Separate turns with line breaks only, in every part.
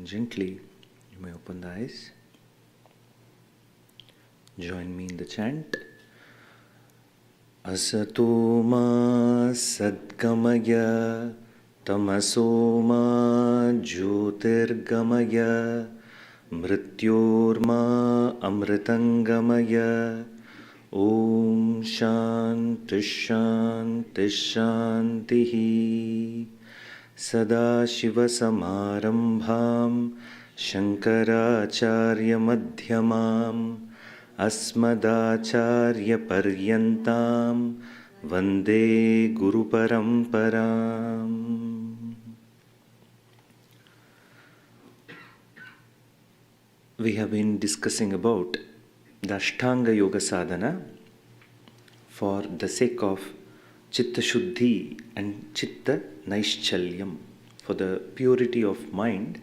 And gently, you may open the eyes. Join me in the chant. Asato ma sadgamaya tamaso ma jyotirgamaya mrityorma amritangamaya Om Shanti Shanti Shantihi Sadashiva Samarambham Shankaracharya Madhyamam Asmadacharya Paryantam Vande Guru Paramparam. We have been discussing about the Ashtanga Yoga Sadhana for the sake of Chitta Shuddhi and Chitta Naischalyam, for the purity of mind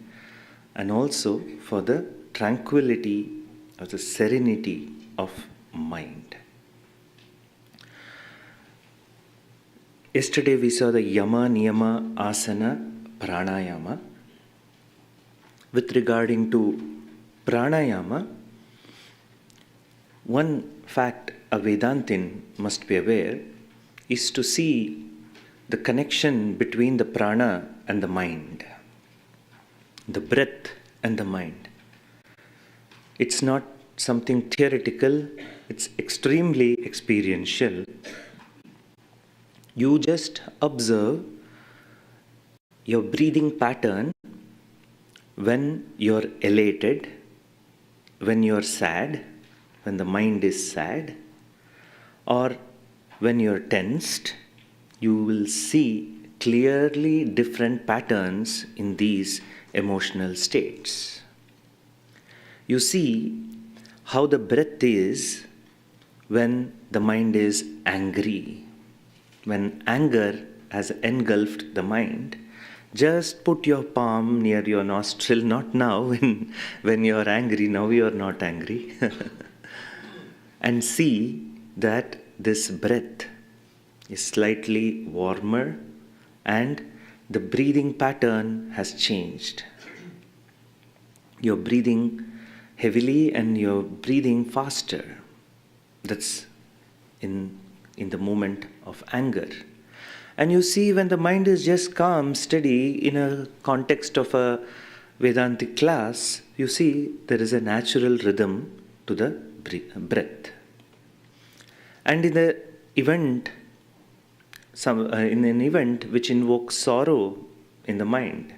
and also for the tranquility or the serenity of mind. Yesterday we saw the Yama, Niyama, Asana, Pranayama. With regarding to Pranayama, one fact a Vedantin must be aware is to see the connection between the prana and the mind, the breath and the mind. It's not something theoretical, it's extremely experiential. You just observe your breathing pattern when you're elated, when you're sad, when the mind is sad, or when you're tensed. You will see clearly different patterns in these emotional states. You see how the breath is when the mind is angry. When anger has engulfed the mind, just put your palm near your nostril, not now when you're angry, now you're not angry, and see that this breath is slightly warmer and the breathing pattern has changed. You're breathing heavily and you're breathing faster. That's in the moment of anger. And you see when the mind is just calm, steady, in a context of a Vedantic class, you see there is a natural rhythm to the breath. And in the event, in an event which invokes sorrow in the mind,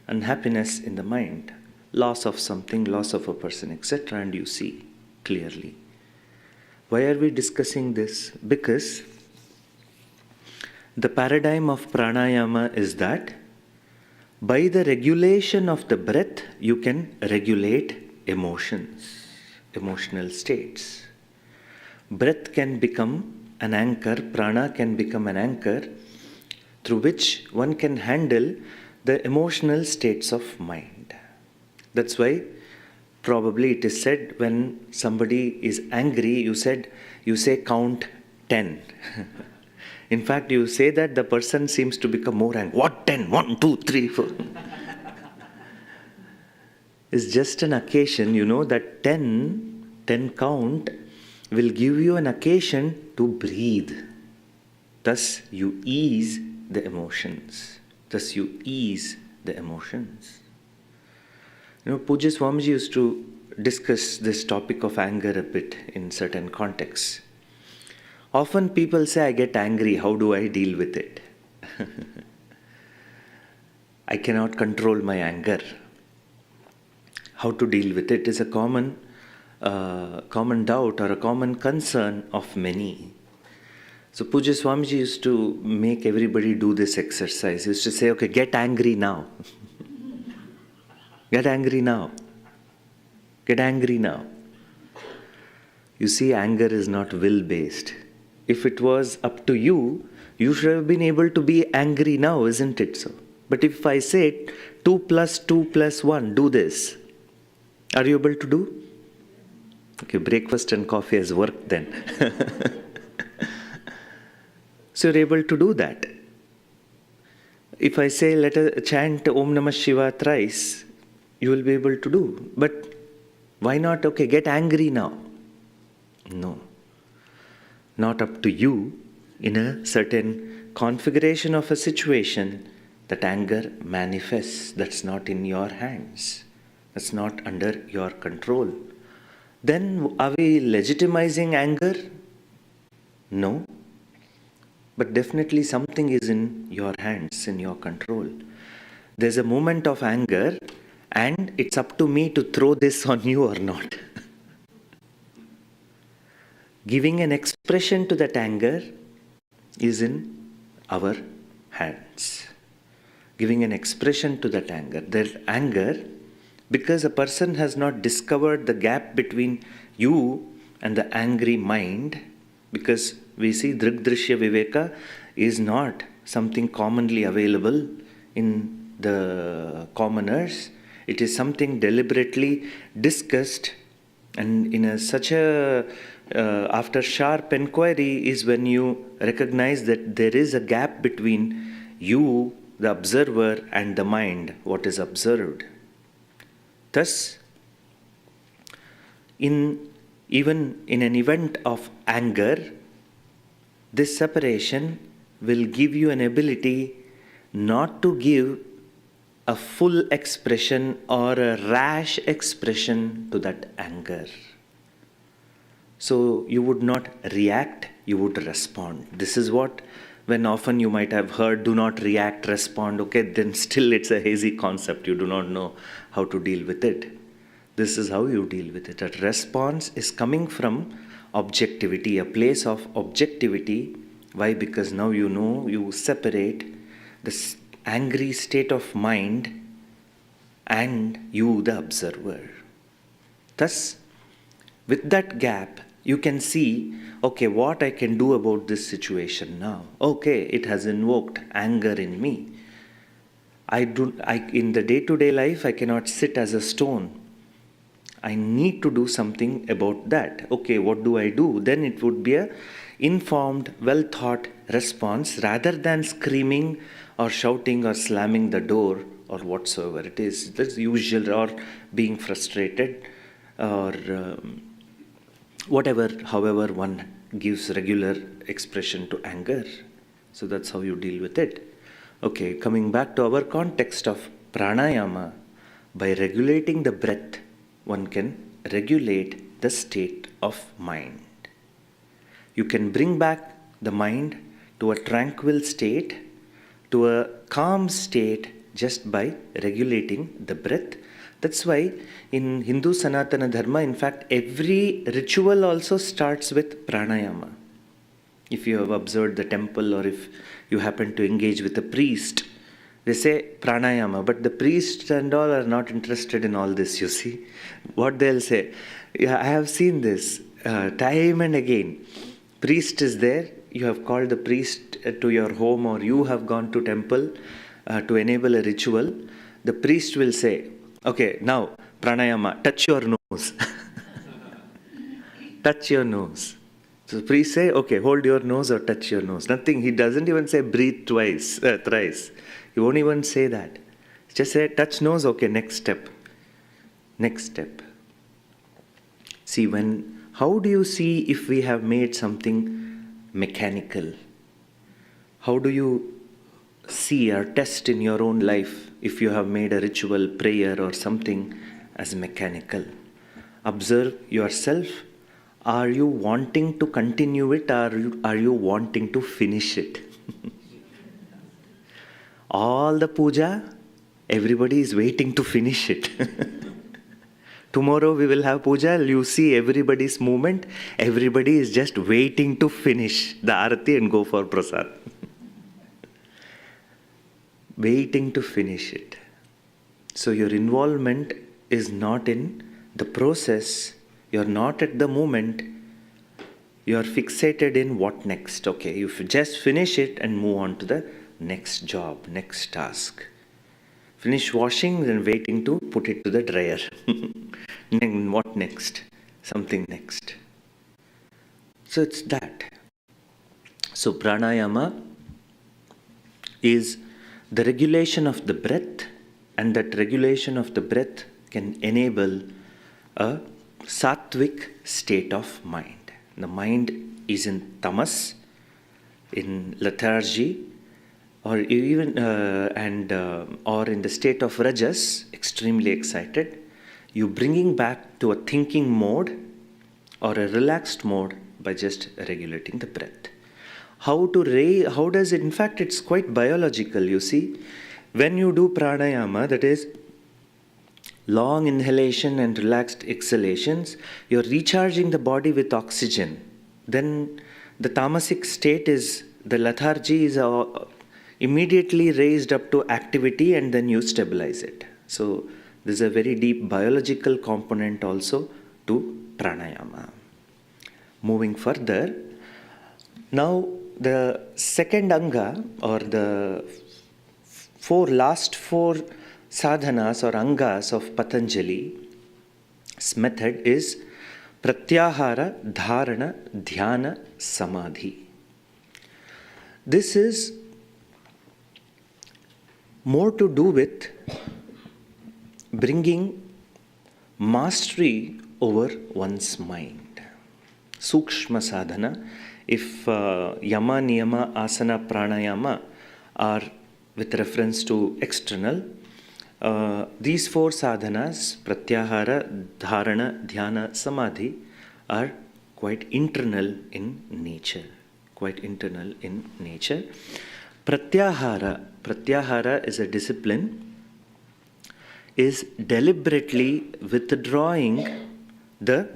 unhappiness in the mind, loss of something, loss of a person, etc., and you see clearly. Why are we discussing this? Because the paradigm of pranayama is that by the regulation of the breath, you can regulate emotions, emotional states. Breath can become an anchor, prana can become an anchor through which one can handle the emotional states of mind. That's why probably it is said when somebody is angry, you say count 10. In fact, you say that the person seems to become more angry. What 10? 1, 2, 3, 4. It's just an occasion, that 10 count will give you an occasion to breathe. Thus you ease the emotions. Pujya Swamiji used to discuss this topic of anger a bit in certain contexts. Often people say, I get angry, how do I deal with it? I cannot control my anger. How to deal with it is a common doubt or a common concern of many. So Pujya Swamiji used to make everybody do this exercise. He used to say, okay, get angry now. Get angry now. Get angry now. You see, anger is not will-based. If it was up to you, you should have been able to be angry now, isn't it so? But if I say 2 plus 2 plus 1, do this. Are you able to do? Okay, breakfast and coffee has worked then. So you're able to do that. If I say let us chant Om Namah Shiva thrice, you will be able to do. But why not, okay, get angry now? No. Not up to you. In a certain configuration of a situation, that anger manifests. That's not in your hands. That's not under your control. Then are we legitimizing anger? No. But definitely something is in your hands, in your control. There's a moment of anger, and it's up to me to throw this on you or not. Giving an expression to that anger is in our hands. Giving an expression to that anger. That anger, because a person has not discovered the gap between you and the angry mind, because we see Drigdrishya Viveka is not something commonly available in the commoners. It is something deliberately discussed, and in such a after sharp inquiry is when you recognize that there is a gap between you, the observer, and the mind, what is observed. Thus, even in an event of anger, this separation will give you an ability not to give a full expression or a rash expression to that anger. So you would not react, you would respond. This is what, when often you might have heard, do not react, respond. Okay, then still it's a hazy concept. You do not know how to deal with it. This is how you deal with it. That response is coming from objectivity, a place of objectivity. Why? Because now you know, you separate this angry state of mind and you, the observer. Thus, with that gap, you can see, okay, what I can do about this situation now. Okay, it has invoked anger in me. In the day-to-day life, I cannot sit as a stone. I need to do something about that. Okay, what do I do? Then it would be a informed, well-thought response rather than screaming or shouting or slamming the door or whatsoever it is. That's usual, or being frustrated or whatever, however one gives regular expression to anger. So that's how you deal with it. Okay, coming back to our context of pranayama, by regulating the breath, one can regulate the state of mind. You can bring back the mind to a tranquil state, to a calm state, just by regulating the breath. That's why in Hindu Sanatana Dharma, in fact, every ritual also starts with pranayama. If you have observed the temple, or if you happen to engage with a priest, they say pranayama, but the priests and all are not interested in all this, you see. What they'll say, yeah, I have seen this time and again. Priest is there, you have called the priest to your home, or you have gone to temple to enable a ritual. The priest will say, okay, now pranayama, touch your nose. Touch your nose. So the priest say, okay, hold your nose or touch your nose. Nothing, he doesn't even say breathe thrice. He won't even say that. Just say touch nose, okay, next step. Next step. See, how do you see if we have made something mechanical? How do you see or test in your own life if you have made a ritual, prayer or something as mechanical? Observe yourself. Are you wanting to continue it, or are you wanting to finish it? All the puja, everybody is waiting to finish it. Tomorrow we will have puja, you see everybody's movement, everybody is just waiting to finish the arati and go for prasad. Waiting to finish it. So your involvement is not in the process, you're not at the moment, you're fixated in what next. Okay, you just finish it and move on to the next job, next task. Finish washing, then waiting to put it to the dryer. Then what next? Something next. So it's that. So pranayama is the regulation of the breath, and that regulation of the breath can enable a sattvic state of mind. The mind is in tamas, in lethargy, or even or in the state of rajas, extremely excited. You bringing back to a thinking mode or a relaxed mode by just regulating the breath. How does it? In fact, it's quite biological. You see, when you do pranayama, that is long inhalation and relaxed exhalations, you're recharging the body with oxygen. Then the tamasic state is, the lethargy is immediately raised up to activity, and then you stabilize it. So there's a very deep biological component also to pranayama. Moving further, now the second anga, or the last four sadhanas or angas of Patanjali's method is Pratyahara, Dharana, Dhyana, Samadhi. This is more to do with bringing mastery over one's mind. Sukshma sadhana. If yama, niyama, asana, pranayama are with reference to external, these four sadhanas, pratyahara, dharana, dhyana, samadhi, are quite internal in nature. Pratyahara is a discipline, is deliberately withdrawing the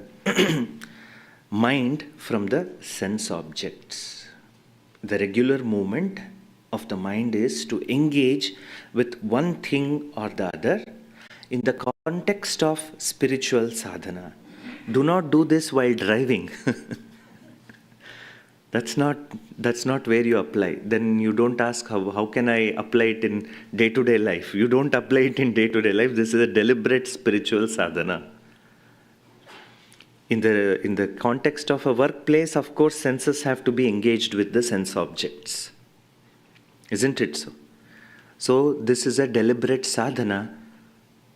mind from the sense objects. The regular movement of the mind is to engage with one thing or the other in the context of spiritual sadhana. Do not do this while driving. That's not where you apply. Then you don't ask how can I apply it in day-to-day life. You don't apply it in day-to-day life. This is a deliberate spiritual sadhana. In the context of a workplace, of course, senses have to be engaged with the sense objects. Isn't it so? So this is a deliberate sadhana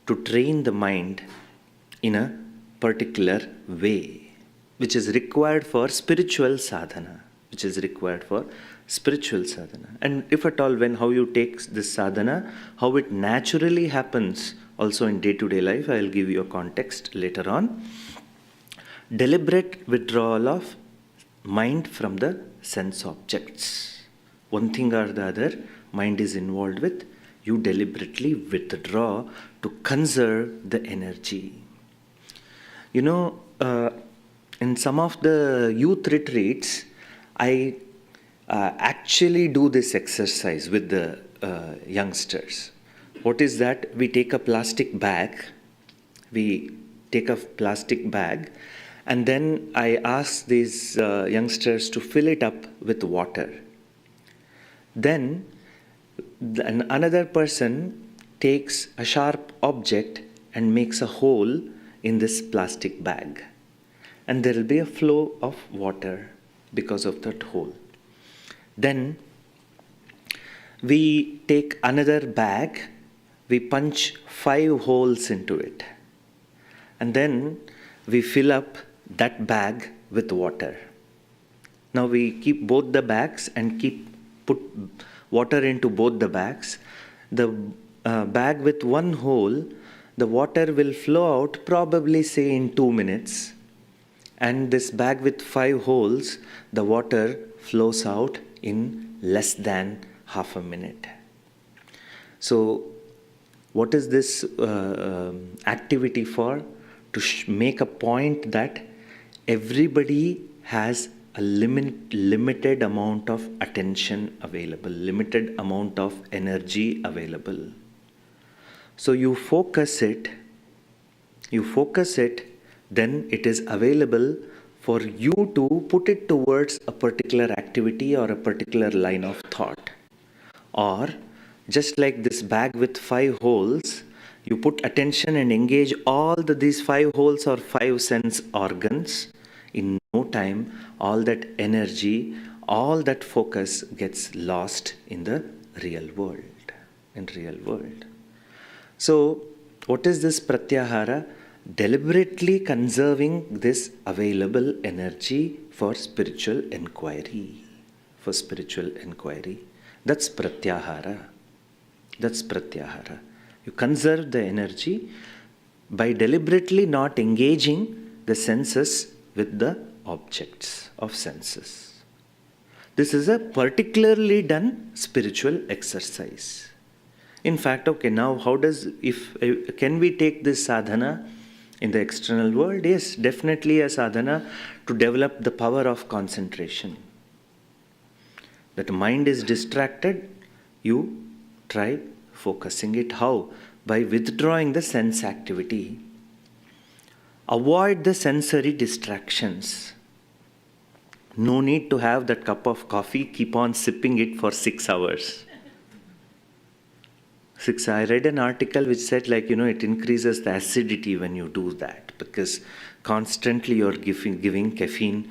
to train the mind in a particular way, which is required for spiritual sadhana. And if at all, how you take this sadhana, how it naturally happens also in day-to-day life, I will give you a context later on. Deliberate withdrawal of mind from the sense objects. One thing or the other mind is involved with, you deliberately withdraw to conserve the energy. You know, in some of the youth retreats, I actually do this exercise with the youngsters. What is that? We take a plastic bag, and then I ask these youngsters to fill it up with water. Then another person takes a sharp object and makes a hole in this plastic bag. And there will be a flow of water because of that hole. Then we take another bag, we punch 5 holes into it. And then we fill up that bag with water. Now we keep both the bags and put water into both the bags. The bag with one hole, the water will flow out probably say in 2 minutes. And this bag with 5 holes, the water flows out in less than half a minute. So what is this activity for? To make a point that everybody has a limited amount of attention available, limited amount of energy available. So you focus it, then it is available for you to put it towards a particular activity or a particular line of thought. Or just like this bag with 5 holes, you put attention and engage all these 5 holes or 5 sense organs. In no time, all that energy, all that focus gets lost in the real world. So What is this pratyahara? Deliberately conserving this available energy for spiritual inquiry. For spiritual inquiry. That's pratyahara. That's pratyahara. You conserve the energy by deliberately not engaging the senses with the objects of senses. This is a particularly done spiritual exercise. In fact, okay, now can we take this sadhana in the external world? Yes, definitely a sadhana to develop the power of concentration. That mind is distracted, you try focusing it. How? By withdrawing the sense activity. Avoid the sensory distractions. No need to have that cup of coffee, keep on sipping it for 6 hours. I read an article which said it increases the acidity when you do that, because constantly you're giving caffeine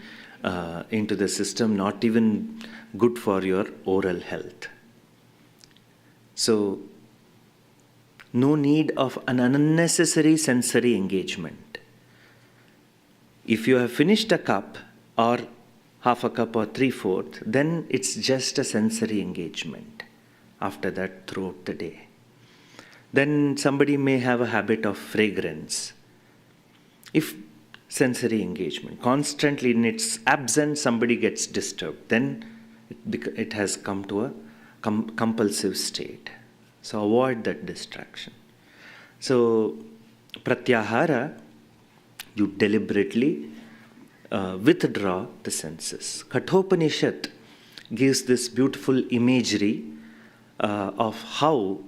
into the system, not even good for your oral health. So, no need of an unnecessary sensory engagement. If you have finished a cup or half a cup or 3/4, then it's just a sensory engagement after that throughout the day. Then somebody may have a habit of fragrance. If sensory engagement, constantly in its absence, somebody gets disturbed, then it has come to a compulsive state. So avoid that distraction. So pratyahara, you deliberately withdraw the senses. Kathopanishad gives this beautiful imagery of how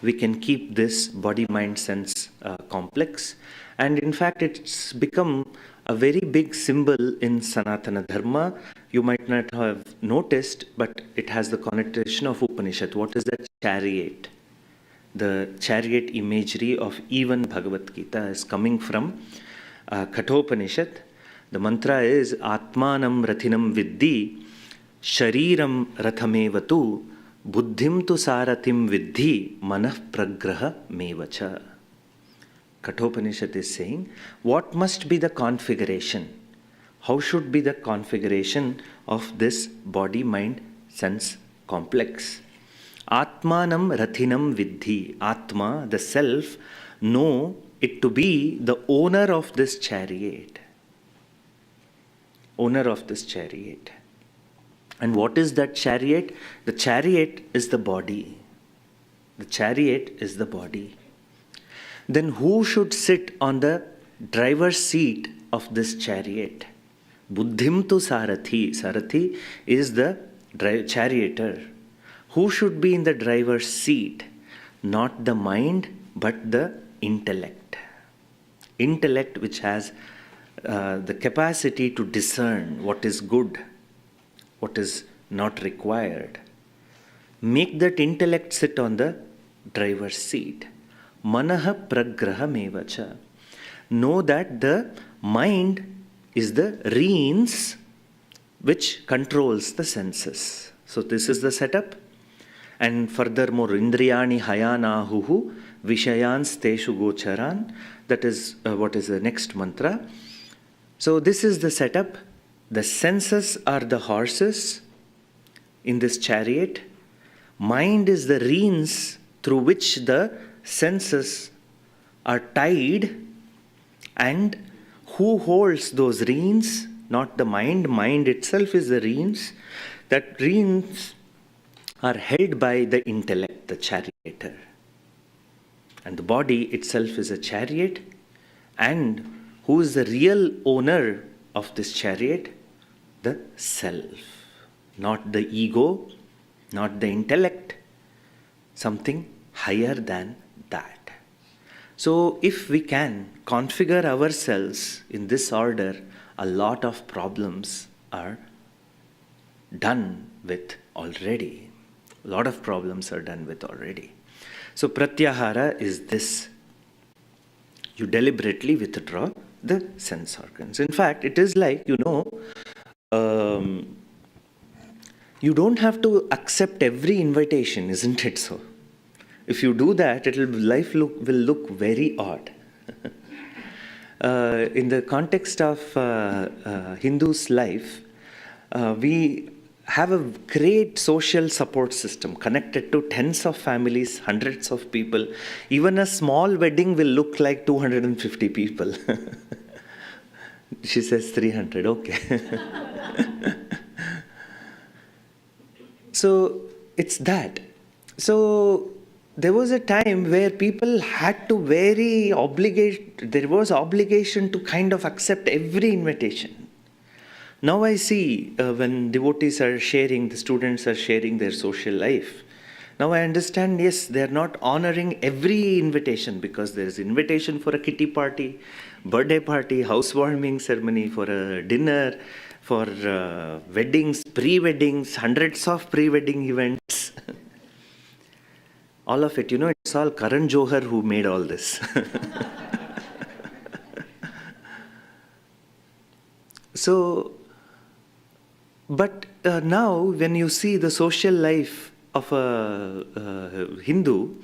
we can keep this body-mind-sense complex. And in fact, it's become a very big symbol in Sanatana Dharma. You might not have noticed, but it has the connotation of Upanishad. What is that? Chariot. The chariot imagery of even Bhagavad Gita is coming from Kathopanishad. The mantra is Atmanam Rathinam Viddhi Shariram Rathamevatu Buddhim tu Sarathim Viddhi Manah Pragraha Mevacha. Kathopanishad is saying, what must be the configuration? How should be the configuration of this body-mind-sense complex? Atmanam Rathinam Viddhi. Atma, the self, know it to be the owner of this chariot. Owner of this chariot. And what is that chariot? The chariot is the body. The chariot is the body. Then who should sit on the driver's seat of this chariot? Buddhim tu Sarathi. Sarathi is the charioteer. Who should be in the driver's seat? Not the mind, but the intellect. Intellect which has the capacity to discern what is good, what is not required. Make that intellect sit on the driver's seat. Manaha pragraha mevacha. Know that the mind is the reins which controls the senses. So this is the setup. And furthermore, indriyani hayanahuhu vishayans teshu gocharan. That is what is the next mantra. So this is the setup. The senses are the horses in this chariot. Mind is the reins through which the senses are tied. And who holds those reins? Not the mind. Mind itself is the reins. That reins are held by the intellect, the charioteer. And the body itself is a chariot. And who is the real owner of this chariot? The self. Not the ego, not the intellect. Something higher than that. So if we can configure ourselves in this order, a lot of problems are done with already. A lot of problems are done with already. So pratyahara is this. You deliberately withdraw the sense organs. In fact, it is like, you don't have to accept every invitation, isn't it so? If you do that, will look very odd. In the context of Hindu's life, we have a great social support system connected to tens of families, hundreds of people. Even a small wedding will look like 250 people. She says 300, okay. So it's that. So there was a time where people had to there was obligation to kind of accept every invitation. Now I see when devotees are sharing, the students are sharing their social life. Now I understand, yes, they are not honoring every invitation, because there is invitation for a kitty party, birthday party, housewarming ceremony, for a dinner, for weddings, pre-weddings, hundreds of pre-wedding events. All of it, it's all Karan Johar who made all this. So, but now when you see the social life of a Hindu,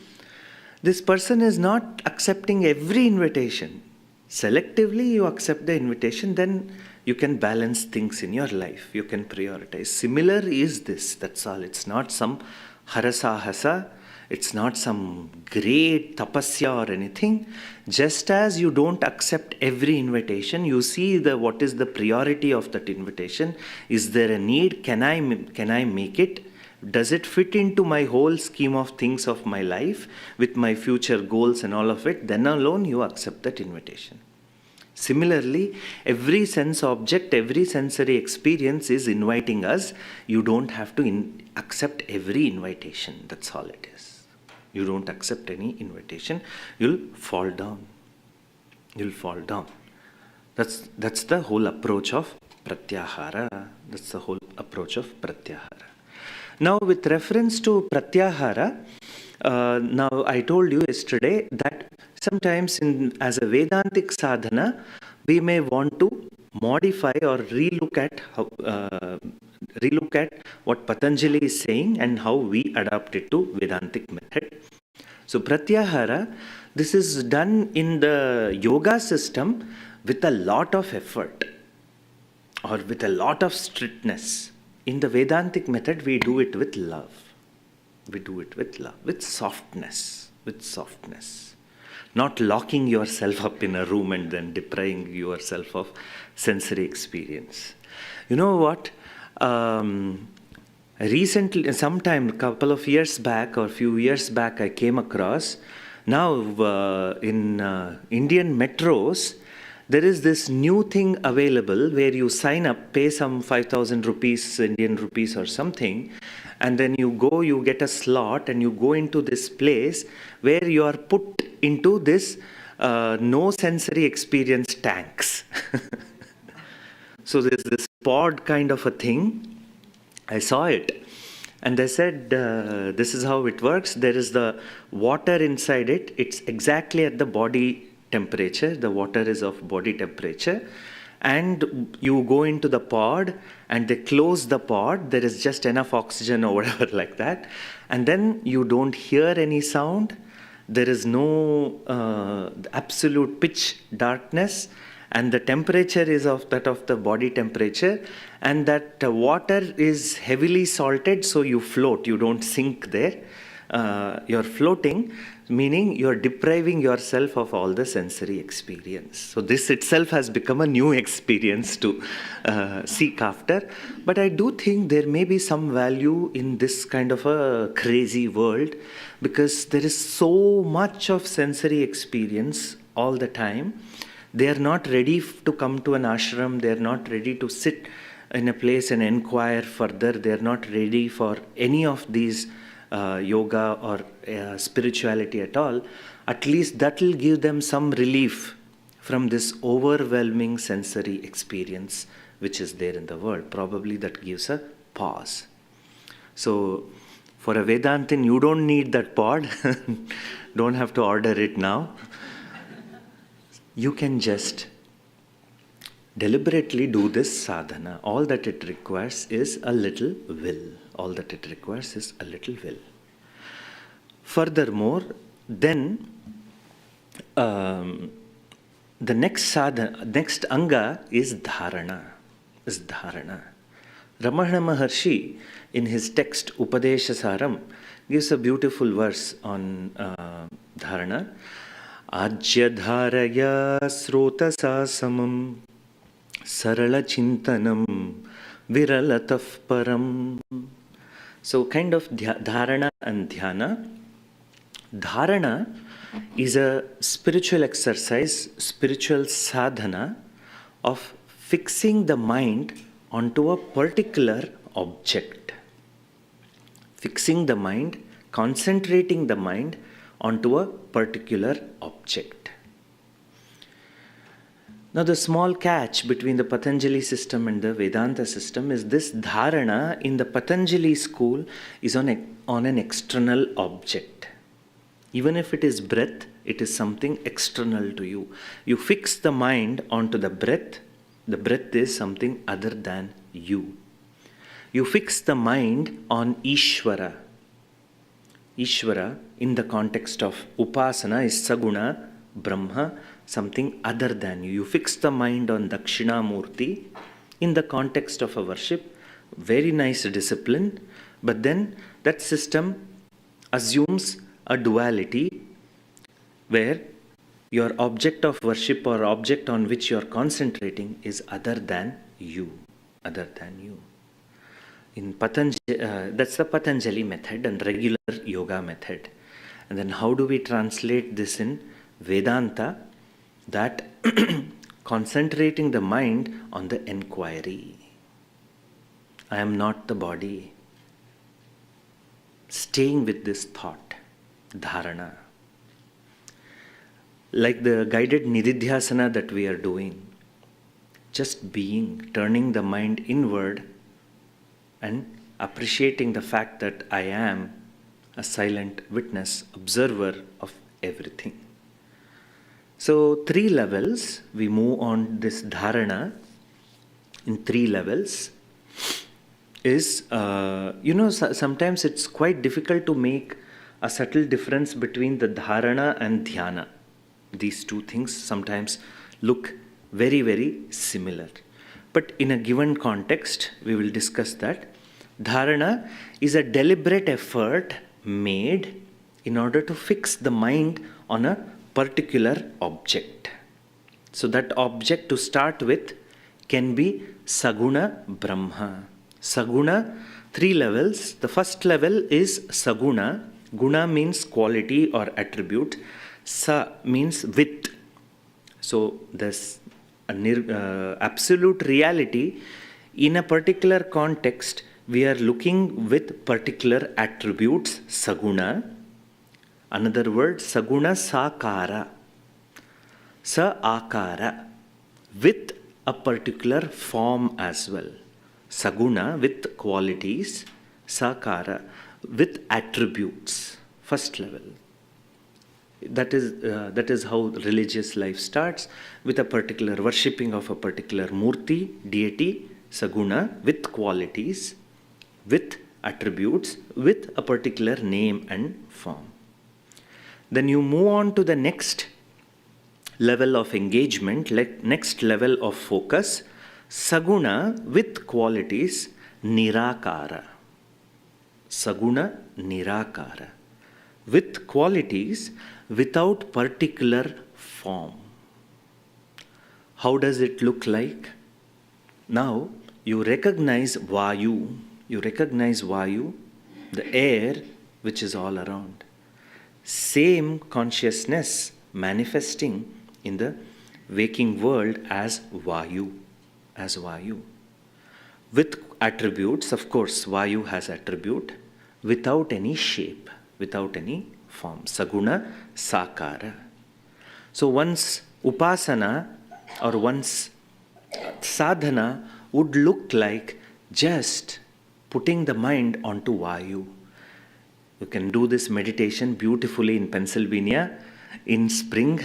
this person is not accepting every invitation. Selectively you accept the invitation, then you can balance things in your life. You can prioritize. Similar is this, that's all. It's not some harasahasa. It's not some great tapasya or anything. Just as you don't accept every invitation, you see what is the priority of that invitation. Is there a need? Can I make it? Does it fit into my whole scheme of things of my life, with my future goals and all of it? Then alone you accept that invitation. Similarly, every sense object, every sensory experience is inviting us. You don't have to accept every invitation. That's all it is. You don't accept any invitation, you'll fall down. You'll fall down. That's the whole approach of Pratyahara. That's the whole approach of Pratyahara. Now, with reference to Pratyahara, now I told you yesterday that sometimes as a Vedantic sadhana, we may want to modify or relook at what Patanjali is saying and how we adapt it to Vedantic method. So Pratyahara, this is done in the yoga system with a lot of effort or with a lot of strictness. In the Vedantic method, we do it with love. We do it with love, with softness. Not locking yourself up in a room and then depriving yourself of sensory experience. You know what? Recently, a couple of years back or few years back, I came across, now in Indian metros, there is this new thing available where you sign up, pay some 5,000 rupees, Indian rupees or something, and then you get a slot and you go into this place where you are put into this no sensory experience tanks. So there's this pod kind of a thing. I saw it and they said, this is how it works. There is the water inside it. It's exactly at the body temperature. The water is of body temperature. And you go into the pod and they close the pod. There is just enough oxygen or whatever like that. And then you don't hear any sound. There is no absolute pitch darkness. And the temperature is of the body temperature. And that water is heavily salted, so you float. You don't sink there. You're floating, meaning you're depriving yourself of all the sensory experience. So this itself has become a new experience to seek after. But I do think there may be some value in this kind of a crazy world, because there is so much of sensory experience all the time. They are not ready to come to an ashram. They are not ready to sit in a place and inquire further. They are not ready for any of these yoga or spirituality at all. At least that will give them some relief from this overwhelming sensory experience which is there in the world. Probably that gives a pause. So for a Vedantin, you don't need that pod. Don't have to order it now. You can just deliberately do this sadhana. All that it requires is a little will. All that it requires is a little will. Furthermore, then the next sadhana, next anga is dharana. Ramana Maharshi, in his text Upadeshasaram, gives a beautiful verse on dharana. Ajya dharaya srotasa samam sarala chintanam viralataf param. So kind of dharana and dhyana. Dharana is a spiritual exercise, spiritual sadhana of fixing the mind onto a particular object. Fixing the mind, concentrating the mind onto a particular object. Now the small catch between the Patanjali system and the Vedanta system is this: dharana in the Patanjali school is on an external object. Even if it is breath, it is something external to you. You fix the mind onto the breath is something other than you. You fix the mind on Ishvara. Ishvara, in the context of Upasana, is Saguna, Brahma, something other than you. You fix the mind on Dakshinamurti, in the context of a worship, very nice discipline, but then that system assumes a duality where your object of worship or object on which you are concentrating is other than you. In Patanjali, that's the Patanjali method and regular yoga method. And then how do we translate this in Vedanta? That concentrating the mind on the enquiry. I am not the body. Staying with this thought, dharana. Like the guided nididhyasana that we are doing, just being, turning the mind inward and appreciating the fact that I am a silent witness, observer of everything. So 3 levels, we move on this dharana in 3 levels. Is, sometimes it's quite difficult to make a subtle difference between the dharana and dhyana. These two things sometimes look very, very similar. But in a given context, we will discuss that. Dharana is a deliberate effort made in order to fix the mind on a particular object. So that object to start with can be Saguna Brahma. Saguna, 3 levels. The first level is Saguna. Guna means quality or attribute. Sa means with. So there's absolute reality. In a particular context, we are looking with particular attributes, Saguna. Another word, Saguna Sakara. Sa Akara. With a particular form as well. Saguna with qualities, Sakara with attributes. First level. That is how religious life starts, with a particular worshipping of a particular murti, deity, Saguna with qualities, with attributes, with a particular name and form. Then you move on to the next level of engagement, next level of focus, Saguna with qualities, Nirakara. Saguna Nirakara. With qualities without particular form. How does it look like? Now you recognize Vayu. The air which is all around. Same consciousness manifesting in the waking world as Vayu. With attributes, of course, Vayu has attribute, without any shape, without any form. Saguna Sakara. So once Upasana or once Sadhana would look like just putting the mind onto Vayu. You can do this meditation beautifully in Pennsylvania in spring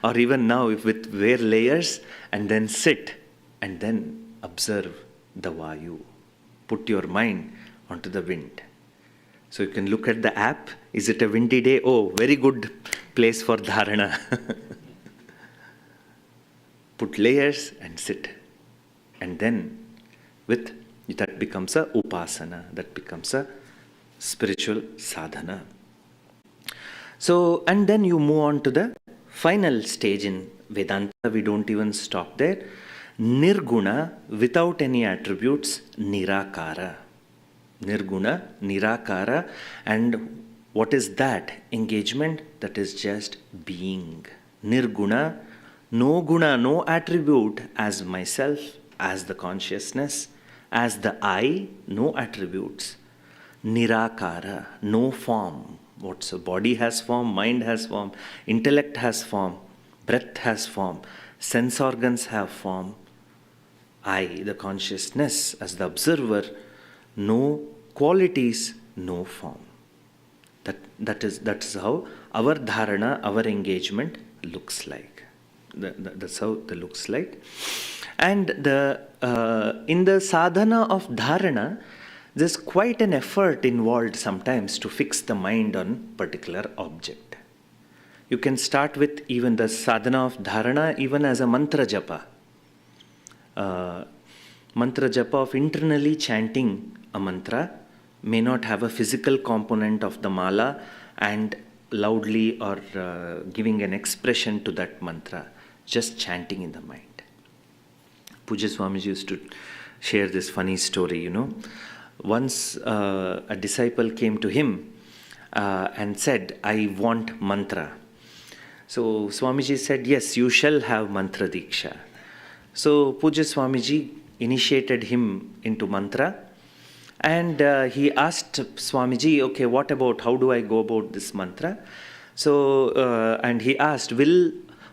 or even now with wear layers and then sit and then observe the Vayu. Put your mind onto the wind. So you can look at the app. Is it a windy day? Oh, very good place for dharana. Put layers and sit. And then that becomes a upasana. That becomes a spiritual sadhana. So, and then you move on to the final stage in Vedanta. We don't even stop there. Nirguna, without any attributes, nirakara. Nirguna, nirakara. And what is that? Engagement, that is just being. Nirguna, no guna, no attribute as myself, as the consciousness, as the I, no attributes. Nirakara, no form. What's a body has form, mind has form, intellect has form, breath has form, sense organs have form. I, the consciousness, as the observer, no qualities, no form. That's how our dharana, our engagement looks like. That's how it looks like. And in the sadhana of dharana, there's quite an effort involved sometimes to fix the mind on particular object. You can start with even the sadhana of dharana even as a mantra japa. Mantra japa of internally chanting a mantra may not have a physical component of the mala and loudly or giving an expression to that mantra, just chanting in the mind. Pujya Swamiji used to share this funny story, Once a disciple came to him and said, I want mantra. So Swamiji said, yes, you shall have mantra diksha. So Pujya Swamiji initiated him into mantra, and he asked Swamiji, okay, what about, how do I go about this mantra? So, and he asked,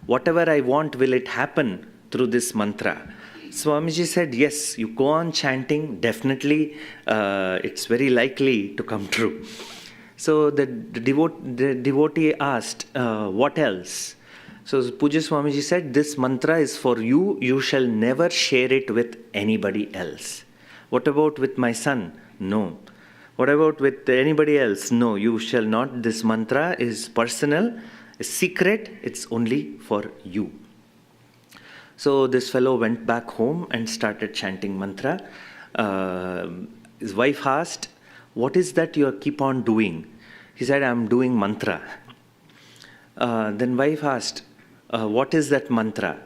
whatever I want, will it happen through this mantra? Swamiji said, yes, you go on chanting, definitely it's very likely to come true. So the devotee asked, what else? So Pujya Swamiji said, this mantra is for you, you shall never share it with anybody else. What about with my son? No. What about with anybody else? No, you shall not. This mantra is personal, is secret, it's only for you. So this fellow went back home and started chanting mantra. His wife asked, what is that you keep on doing? He said, I'm doing mantra. Then wife asked, what is that mantra?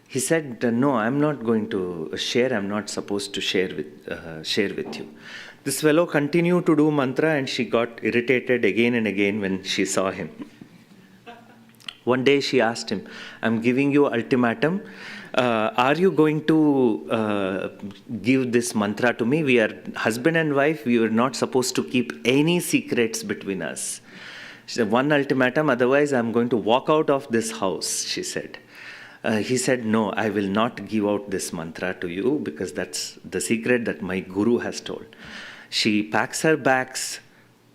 He said, no, I'm not going to share. I'm not supposed to share with you. This fellow continued to do mantra and she got irritated again and again when she saw him. One day she asked him, I'm giving you ultimatum. Are you going to give this mantra to me? We are husband and wife. We were not supposed to keep any secrets between us. She said, one ultimatum, otherwise I'm going to walk out of this house, she said. He said, no, I will not give out this mantra to you because that's the secret that my guru has told. She packs her bags,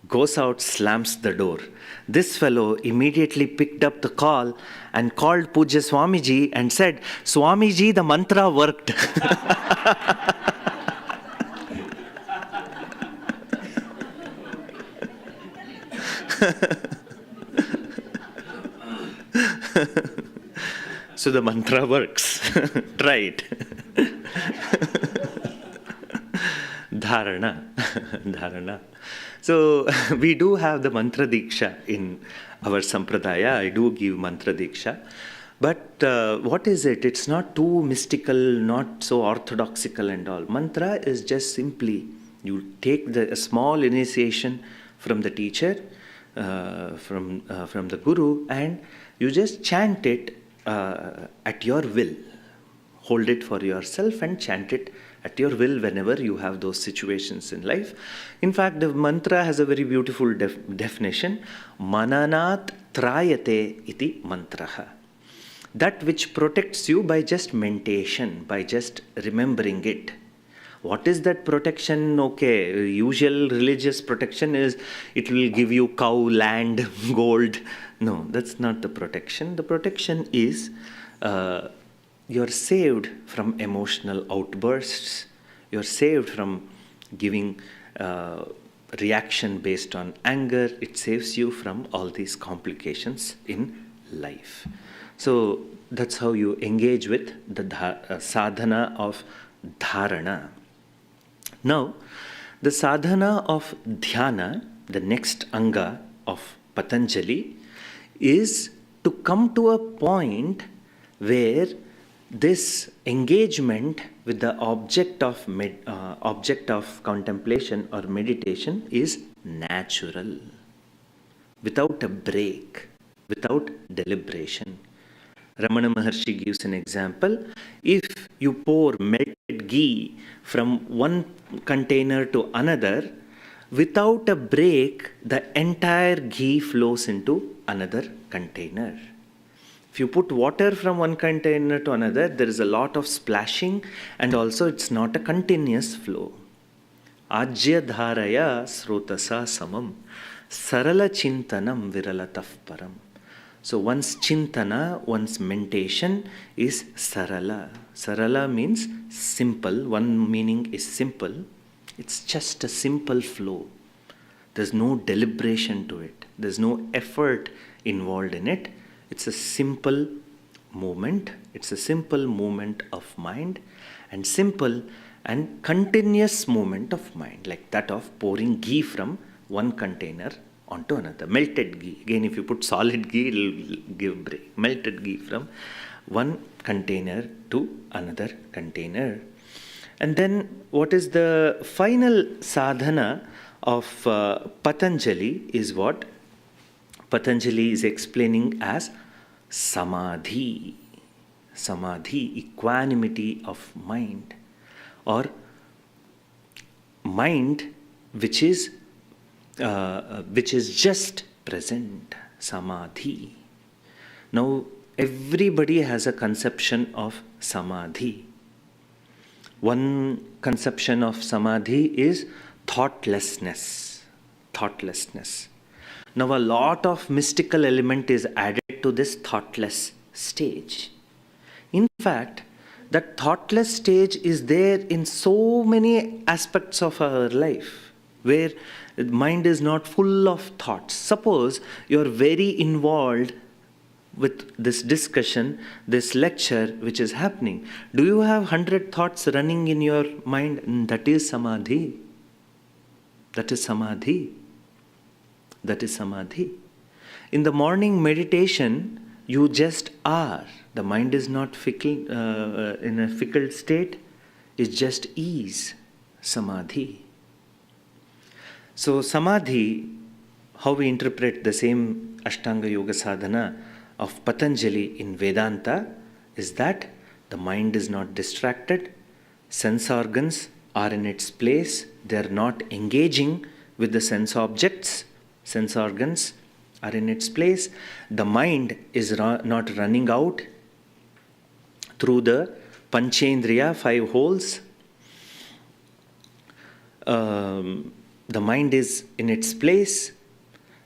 goes out, slams the door. This fellow immediately picked up the call and called Pujya Swamiji and said, Swamiji, the mantra worked. So the mantra works. Try it. Dharana. So we do have the mantra diksha in our sampradaya. I do give mantra diksha. But what is it? It's not too mystical, not so orthodoxical and all. Mantra is just simply, you take a small initiation from the teacher, from the guru, and you just chant it at your will. Hold it for yourself and chant it at your will whenever you have those situations in life. In fact, the mantra has a very beautiful definition. Mananat trayate iti mantraha. That which protects you by just mentation, by just remembering it. What is that protection? Okay, usual religious protection is it will give you cow, land, gold. No, that's not the protection. The protection is you're saved from emotional outbursts. You're saved from giving reaction based on anger. It saves you from all these complications in life. So that's how you engage with the sadhana of dharana. Now, the sadhana of dhyana, the next anga of Patanjali, is to come to a point where this engagement with the object of contemplation or meditation is natural, without a break, without deliberation. Ramana Maharshi gives an example. If you pour melted ghee from one container to another, without a break, the entire ghee flows into another container. If you put water from one container to another, there is a lot of splashing, and also it's not a continuous flow. Ajya dharaya srotasa samam sarala chintanam viralataf param. So one's chintana, one's meditation is sarala. Sarala means simple. One meaning is simple. It's just a simple flow. There's no deliberation to it. There's no effort involved in it. It's a simple movement. It's a simple movement of mind, and simple and continuous movement of mind, like that of pouring ghee from one container onto another. Melted ghee. Again, if you put solid ghee, it will give break. Melted ghee from one container to another container. And then what is the final sadhana of Patanjali is what Patanjali is explaining as Samadhi. Samadhi, equanimity of mind, or mind which is just present. Samadhi. Now, everybody has a conception of Samadhi. One conception of Samadhi is thoughtlessness. Thoughtlessness. Now, a lot of mystical element is added to this thoughtless stage. In fact, that thoughtless stage is there in so many aspects of our life, where mind is not full of thoughts. Suppose you are very involved with this discussion, this lecture which is happening. Do you have 100 thoughts running in your mind? That is Samadhi. That is Samadhi. That is Samadhi. In the morning meditation, you just are. The mind is not fickle, in a fickle state. It's just ease. Samadhi. So Samadhi, how we interpret the same Ashtanga Yoga sadhana of Patanjali in Vedanta, is that the mind is not distracted, sense organs are in its place, they are not engaging with the sense objects, sense organs are in its place, the mind is not running out through the Panchendriya, 5 holes. The mind is in its place.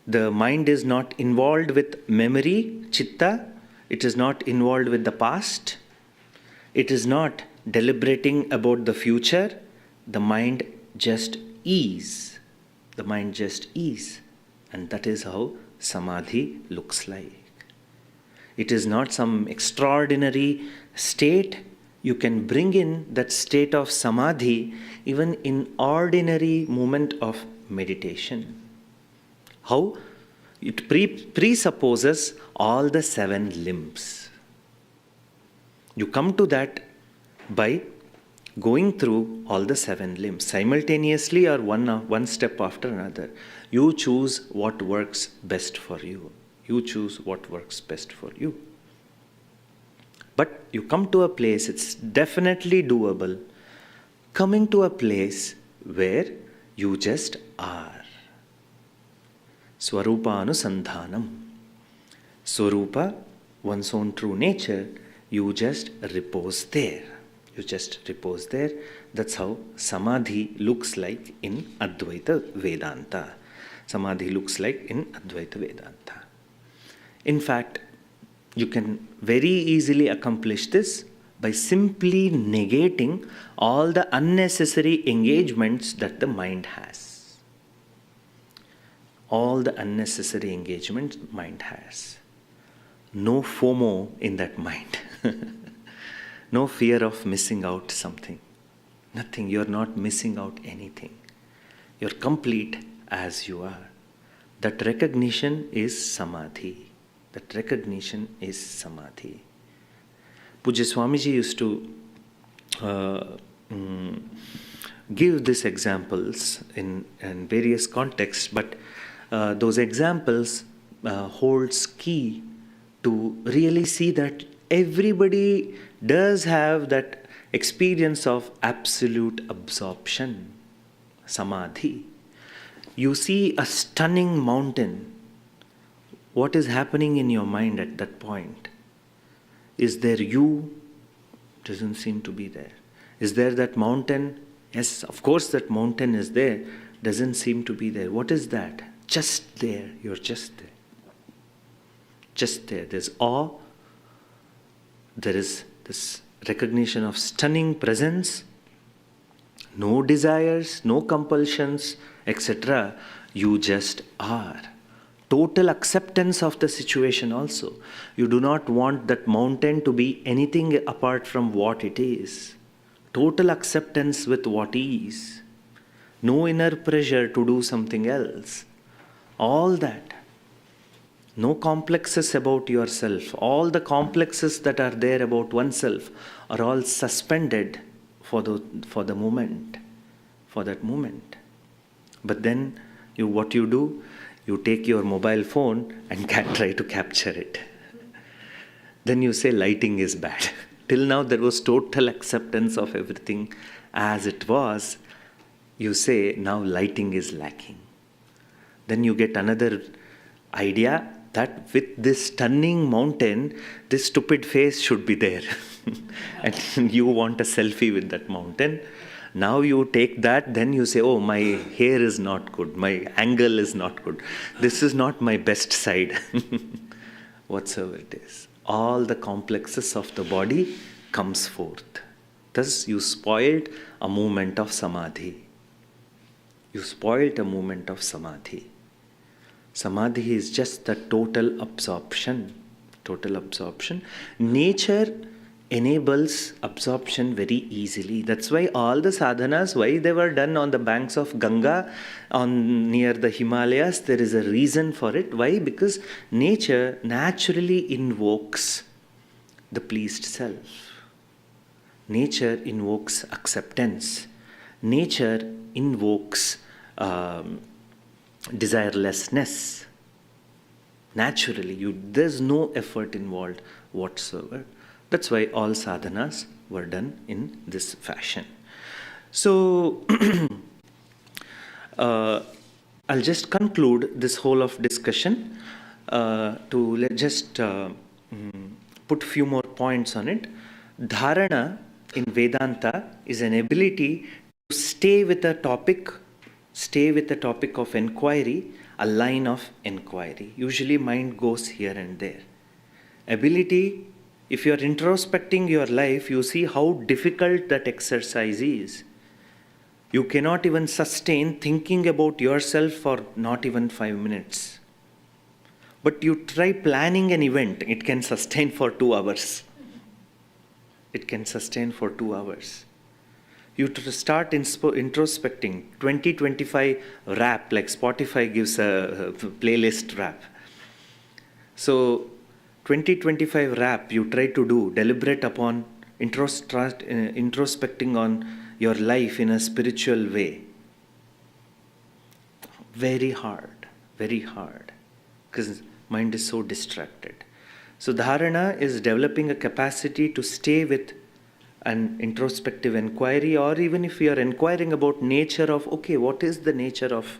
The mind is not involved with memory, chitta. It is not involved with the past. It is not deliberating about the future. The mind just is. The mind just is. And that is how Samadhi looks like. It is not some extraordinary state. You can bring in that state of Samadhi even in ordinary moment of meditation. How? It presupposes all the 7 limbs. You come to that by going through all the 7 limbs simultaneously, or one step after another. You choose what works best for you. You choose what works best for you. But you come to a place, it's definitely doable, coming to a place where you just are. Swarupānusandhānam. Swarupa, one's own true nature, you just repose there. You just repose there. That's how Samadhi looks like in Advaita Vedanta. Samadhi looks like in Advaita Vedanta. In fact, you can very easily accomplish this by simply negating all the unnecessary engagements that the mind has. all the unnecessary engagement mind has. No FOMO in that mind. No fear of missing out something. Nothing. You're not missing out anything. You're complete as you are. That recognition is Samadhi. That recognition is Samadhi. Pujya Swamiji used to give these examples in various contexts, but those examples holds key to really see that everybody does have that experience of absolute absorption, Samadhi. You see a stunning mountain. What is happening in your mind at that point? Is there you? Doesn't seem to be there. Is there that mountain? Yes, of course that mountain is there. Doesn't seem to be there. What is that? Just there. You're just there. Just there. There's awe. There is this recognition of stunning presence. No desires, no compulsions, etc. You just are. Total acceptance of the situation also. You do not want that mountain to be anything apart from what it is. Total acceptance with what is. No inner pressure to do something else. All that. No complexes about yourself. All the complexes that are there about oneself are all suspended for the moment. For that moment. But then what you do? You take your mobile phone and try to capture it. Then you say lighting is bad. Till now there was total acceptance of everything as it was. You say now lighting is lacking. Then you get another idea that with this stunning mountain, this stupid face should be there. And you want a selfie with that mountain. Now you take that, then you say, oh, my hair is not good, my angle is not good, this is not my best side. Whatsoever it is. All the complexes of the body comes forth. Thus you spoiled a moment of Samadhi. You spoiled a moment of Samadhi. Samadhi is just the total absorption. Total absorption. Nature enables absorption very easily. That's why all the sadhanas, why they were done on the banks of Ganga, near the Himalayas, there is a reason for it. Why? Because nature naturally invokes the pleased self. Nature invokes acceptance. Nature invokes desirelessness. Naturally, there's no effort involved whatsoever. That's why all sadhanas were done in this fashion. So, I'll just conclude this whole of discussion to just put few more points on it. Dharana in Vedanta is an ability to stay with a topic of inquiry, a line of inquiry. Usually mind goes here and there. Ability. If you are introspecting your life, you see how difficult that exercise is. You cannot even sustain thinking about yourself for not even 5 minutes. But you try planning an event, it can sustain for 2 hours. It can sustain for 2 hours. You start introspecting, 20-25 rap, like Spotify gives a playlist rap. So, 20-25 rap you try to do, deliberate upon introspecting on your life in a spiritual way. Very hard, because mind is so distracted. So dharana is developing a capacity to stay with an introspective inquiry, or even if you are inquiring about nature of, okay, what is the nature of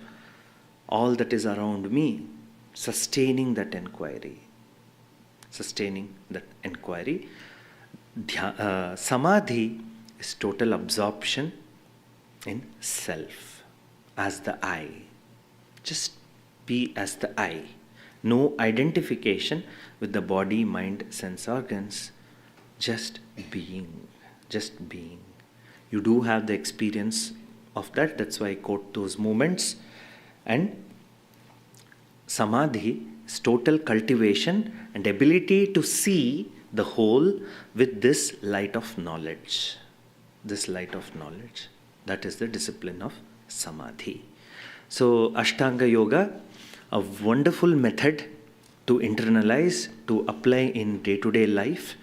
all that is around me? Sustaining that inquiry. Samadhi is total absorption in self, as the I. Just be as the I. No identification with the body, mind, sense organs. Just being. You do have the experience of that. That's why I quote those moments. And Samadhi is total cultivation and ability to see the whole with this light of knowledge. This light of knowledge. That is the discipline of Samadhi. So, Ashtanga Yoga, a wonderful method to internalize, to apply in day-to-day life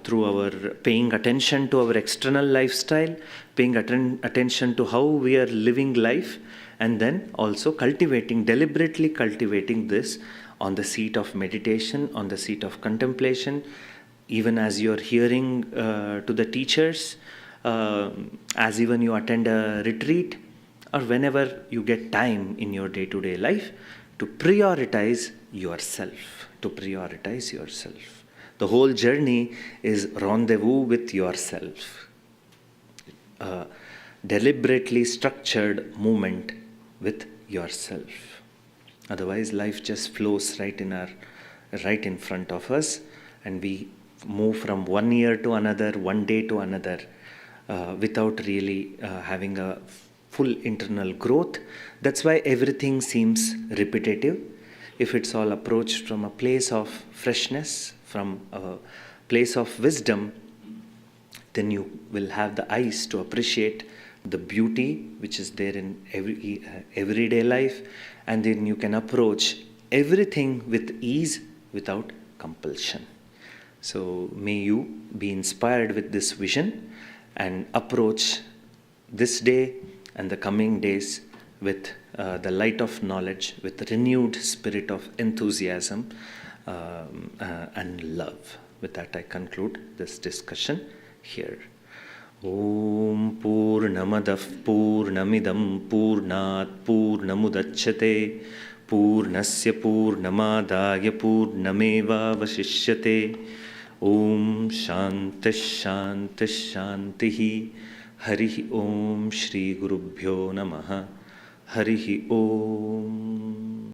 through our paying attention to our external lifestyle, paying attention to how we are living life, and then also deliberately cultivating this on the seat of meditation, on the seat of contemplation, even as you are hearing to the teachers, as even you attend a retreat, or whenever you get time in your day-to-day life, to prioritize yourself, The whole journey is rendezvous with yourself. Deliberately structured movement with yourself. Otherwise, life just flows right in front of us, and we move from one year to another, one day to another, without really having a full internal growth. That's why everything seems repetitive. If it's all approached from a place of freshness, from a place of wisdom, then you will have the eyes to appreciate the beauty which is there in everyday life, and then you can approach everything with ease without compulsion. So may you be inspired with this vision and approach this day and the coming days with the light of knowledge, with renewed spirit of enthusiasm and love. With that, I conclude this discussion here. Om Purnamadah Purnamidam Purnat Purnamudachyate Purnasya Purnamadaya Purnameva Vasishyate. Om Shanti Shanti Shantihi. Harihi Om Shri Gurubhyo Namaha. Harihi Om.